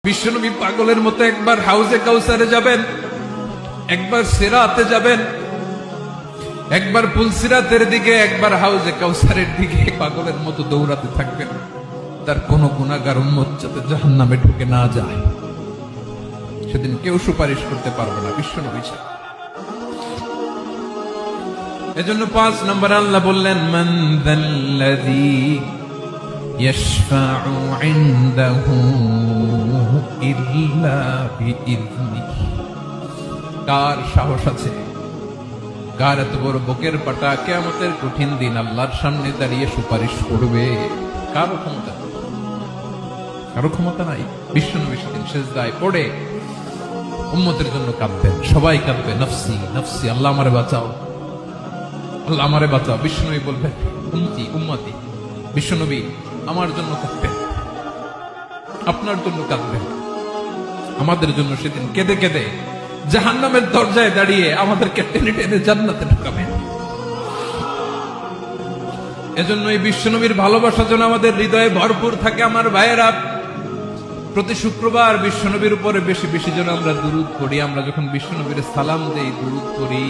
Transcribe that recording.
বিশ্বনবী পাগলের মতো একবার হাউজে কাউসারে যাবেন, একবার সিরাতে যাবেন, একবার পুলসিরাতের দিকে, একবার হাউজে কাউসারের দিকে পাগলের মতো দৌড়াতে থাকবেন। তার কোন গুনাহগার উম্মত যাতে জাহান্নামে ঢুকে না যায়, সেদিন কেউ সুপারিশ করতে পারবে না বিশ্বনবী ছাড়া। এজন্য 5 নম্বর আল্লাহ বললেন, মান যাল্লাযী ইয়াশফাউ ইনদাহু ইল্লা বিইযনিহি। কার সাহস আছে, কার এত বড় বুকের পাটা কিয়ামতের কঠিন দিন আল্লাহর সামনে দাঁড়িয়ে সুপারিশ করবে? কারো ক্ষমতা, কারো ক্ষমতা নাই। বিশ্বনবী সেদিন সিজদায় পড়ে উম্মতের জন্য কাঁদবেন, সবাই কাঁদবে, নফসি নফসি, আল্লাহ আমারে বাঁচাও, আল্লাহ আমারে বাঁচাও। বিশ্বনবী বলবেন, উম্মতি উম্মতি। বিশ্বনবী আমার জন্য কাঁদবেন, আপনার জন্য কাঁদবেন, আমাদের জন্য সেদিন কেঁদে কেঁদে জাহান্নামের দরজায় দাঁড়িয়ে আমাদেরকে টেনে টেনে জান্নাতে ঢুকাবেন। এজন্য এই বিশ্বনবীর ভালোবাসা যেন আমাদের হৃদয়ে ভরপুর থাকে। আমার ভাইয়েরা, প্রতি শুক্রবার বিশ্বনবীর উপরে বেশি বেশি যেন আমরা দুরূদ পড়ি। আমরা যখন বিশ্বনবীর সালাম দেই, দুরূদ পড়ি,